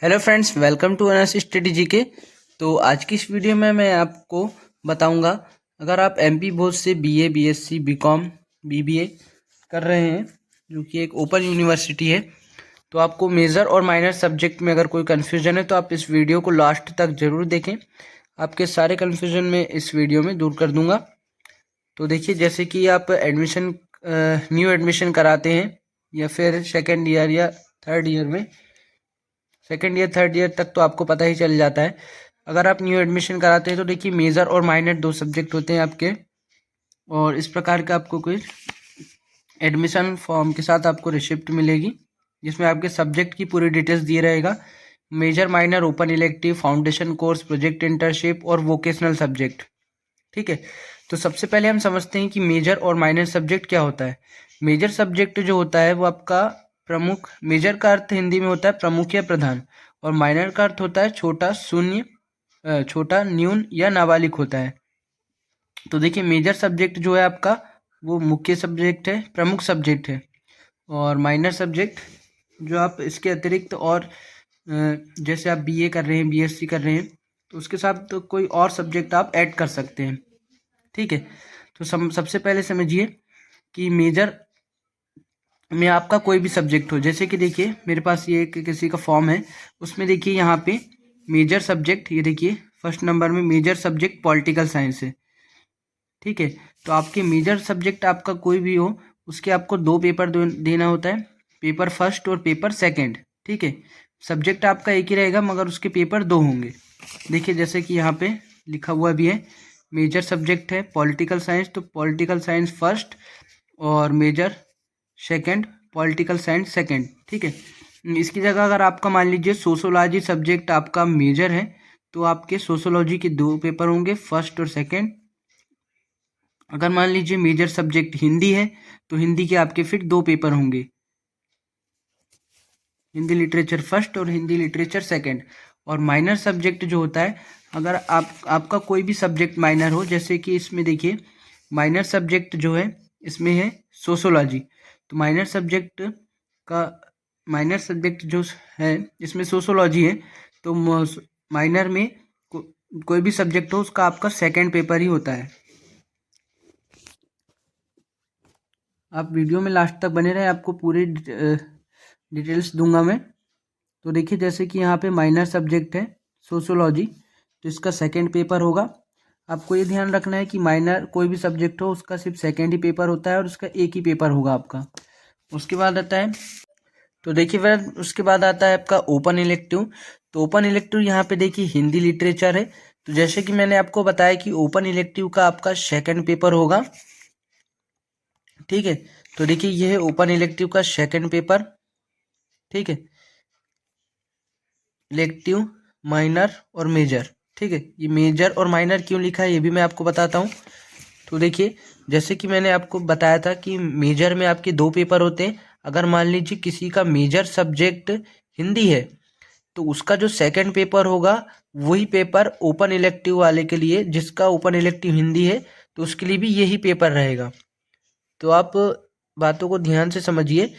Hello friends, welcome to Anas study GK. तो आज की इस वीडियो में मैं आपको बताऊंगा, अगर आप एमपी बोर्ड से बीए, बीएससी, बीकॉम, बीबीए कर रहे हैं, जो कि एक ओपन यूनिवर्सिटी है, तो आपको मेजर और माइनर सब्जेक्ट में अगर कोई कन्फ्यूजन है तो आप इस वीडियो को लास्ट तक ज़रूर देखें। आपके सारे कन्फ्यूजन में इस वीडियो में दूर कर दूंगा। तो देखिए, जैसे कि आप न्यू एडमिशन कराते हैं या फिर सेकेंड ईयर या थर्ड ईयर में, सेकेंड ईयर थर्ड ईयर तक तो आपको पता ही चल जाता है। अगर आप न्यू एडमिशन कराते हैं तो देखिए, मेजर और माइनर दो सब्जेक्ट होते हैं आपके, और इस प्रकार का आपको कोई एडमिशन फॉर्म के साथ आपको रिसिप्ट मिलेगी, जिसमें आपके सब्जेक्ट की पूरी डिटेल्स दिए रहेगा। Major, minor, open elective, foundation course, project internship और वोकेशनल सब्जेक्ट। ठीक है, तो सबसे पहले हम समझते हैं कि मेजर और माइनर सब्जेक्ट क्या होता है। मेजर सब्जेक्ट जो होता है वो आपका प्रमुख, मेजर का अर्थ हिंदी में होता है प्रमुख या प्रधान, और माइनर का अर्थ होता है छोटा, शून्य, छोटा, न्यून या नाबालिग होता है। तो देखिए, मेजर सब्जेक्ट जो है आपका वो मुख्य सब्जेक्ट है, प्रमुख सब्जेक्ट है, और माइनर सब्जेक्ट जो आप इसके अतिरिक्त और जैसे आप बीए कर रहे हैं, बीएससी कर रहे हैं, तो उसके साथ तो कोई और सब्जेक्ट आप ऐड कर सकते हैं। ठीक है, तो सबसे पहले समझिए कि मेजर में आपका कोई भी सब्जेक्ट हो, जैसे कि देखिए मेरे पास ये किसी का फॉर्म है, उसमें देखिए यहाँ पे मेजर सब्जेक्ट, ये देखिए फर्स्ट नंबर में मेजर सब्जेक्ट पॉलिटिकल साइंस है। ठीक है, तो आपके मेजर सब्जेक्ट आपका कोई भी हो, उसके आपको दो पेपर देना होता है, पेपर फर्स्ट और पेपर सेकंड। ठीक है, सब्जेक्ट आपका एक ही रहेगा मगर उसके पेपर दो होंगे। देखिए, जैसे कि यहाँ पे लिखा हुआ भी है, मेजर सब्जेक्ट है पॉलिटिकल साइंस, तो पॉलिटिकल साइंस फर्स्ट और major second, political science second. ठीक है, इसकी जगह अगर आपका मान लीजिए सोशोलॉजी सब्जेक्ट आपका मेजर है, तो आपके सोशोलॉजी के दो पेपर होंगे, फर्स्ट और सेकंड। अगर मान लीजिए मेजर सब्जेक्ट हिंदी है, तो हिंदी के आपके फिर दो पेपर होंगे, हिंदी लिटरेचर फर्स्ट और हिंदी लिटरेचर सेकंड। और माइनर सब्जेक्ट जो होता है, अगर आपका कोई भी सब्जेक्ट माइनर हो, जैसे कि इसमें देखिए माइनर सब्जेक्ट जो है इसमें है सोशोलॉजी, तो माइनर सब्जेक्ट जो है इसमें सोशोलॉजी है, तो माइनर में कोई भी सब्जेक्ट हो उसका आपका सेकंड पेपर ही होता है। आप वीडियो में लास्ट तक बने रहें, आपको पूरी डिटेल्स दूंगा मैं। तो देखिए, जैसे कि यहाँ पे माइनर सब्जेक्ट है सोशोलॉजी, तो इसका सेकंड पेपर होगा। आपको ये ध्यान रखना है कि माइनर कोई भी सब्जेक्ट हो उसका सिर्फ सेकंड ही पेपर होता है, और उसका एक ही पेपर होगा आपका। उसके बाद आता है, तो देखिए फिर उसके बाद आता है आपका ओपन इलेक्टिव। तो ओपन इलेक्टिव यहाँ पे देखिए हिंदी लिटरेचर है, तो जैसे कि मैंने आपको बताया कि ओपन इलेक्टिव का आपका सेकंड पेपर होगा। ठीक है, तो देखिए ये है ओपन इलेक्टिव का सेकंड पेपर। ठीक है, इलेक्टिव, माइनर और मेजर। ठीक है, ये मेजर और माइनर क्यों लिखा है ये भी मैं आपको बताता हूँ। तो देखिए, जैसे कि मैंने आपको बताया था कि मेजर में आपके दो पेपर होते हैं। अगर मान लीजिए किसी का मेजर सब्जेक्ट हिंदी है, तो उसका जो सेकंड पेपर होगा वही पेपर ओपन इलेक्टिव वाले के लिए, जिसका ओपन इलेक्टिव हिंदी है, तो उसके लिए भी यही पेपर रहेगा। तो आप बातों को ध्यान से समझिए।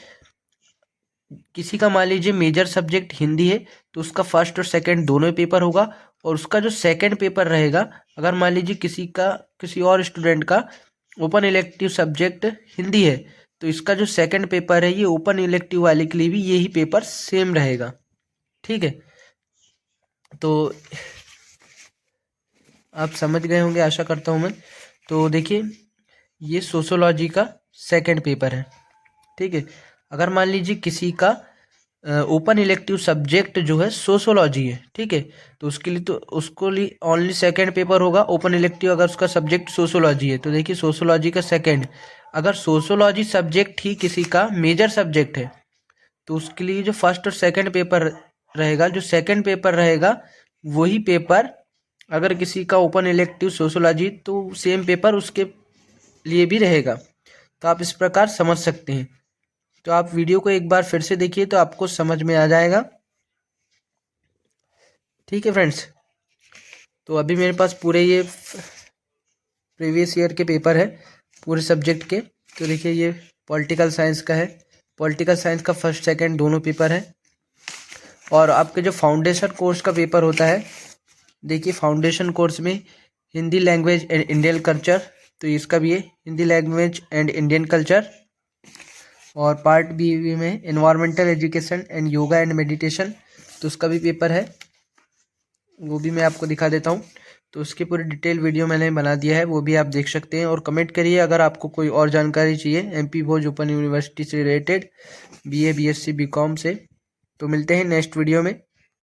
किसी का मान लीजिए मेजर सब्जेक्ट हिंदी है, तो उसका फर्स्ट और सेकंड दोनों पेपर होगा, और उसका जो सेकंड पेपर रहेगा, अगर मान लीजिए किसी और स्टूडेंट का ओपन इलेक्टिव सब्जेक्ट हिंदी है, तो इसका जो सेकंड पेपर है ये ओपन इलेक्टिव वाले के लिए भी यही पेपर सेम रहेगा। ठीक है, तो आप समझ गए होंगे, आशा करता हूँ मैं। तो देखिए, ये सोशोलॉजी का सेकंड पेपर है। ठीक है, अगर मान लीजिए किसी का ओपन इलेक्टिव सब्जेक्ट जो है सोशोलॉजी है, ठीक है, तो उसके लिए तो उसको लिए ओनली सेकंड पेपर होगा ओपन इलेक्टिव, अगर उसका सब्जेक्ट सोशोलॉजी है। तो देखिए, सोशोलॉजी का सेकंड, अगर सोशोलॉजी सब्जेक्ट ही किसी का मेजर सब्जेक्ट है, तो उसके लिए जो फर्स्ट और सेकंड पेपर रहेगा, जो सेकंड पेपर रहेगा वही पेपर, अगर किसी का ओपन इलेक्टिव सोशोलॉजी, तो सेम पेपर उसके लिए भी रहेगा। तो आप इस प्रकार समझ सकते हैं। तो आप वीडियो को एक बार फिर से देखिए तो आपको समझ में आ जाएगा। ठीक है फ्रेंड्स, तो अभी मेरे पास पूरे ये प्रीवियस ईयर के पेपर है पूरे सब्जेक्ट के। तो देखिए, ये पॉलिटिकल साइंस का है, पॉलिटिकल साइंस का फर्स्ट सेकंड दोनों पेपर है। और आपके जो फाउंडेशन कोर्स का पेपर होता है, देखिए फाउंडेशन कोर्स में Hindi language and Indian culture, तो इसका भी है Hindi language and Indian culture. और पार्ट बी में environmental education and yoga and meditation, तो उसका भी पेपर है, वो भी मैं आपको दिखा देता हूँ। तो उसकी पूरी डिटेल वीडियो मैंने बना दिया है, वो भी आप देख सकते हैं। और कमेंट करिए अगर आपको कोई और जानकारी चाहिए MP भोज ओपन यूनिवर्सिटी से रिलेटेड, BA BSc BCom से। तो मिलते हैं नेक्स्ट वीडियो में।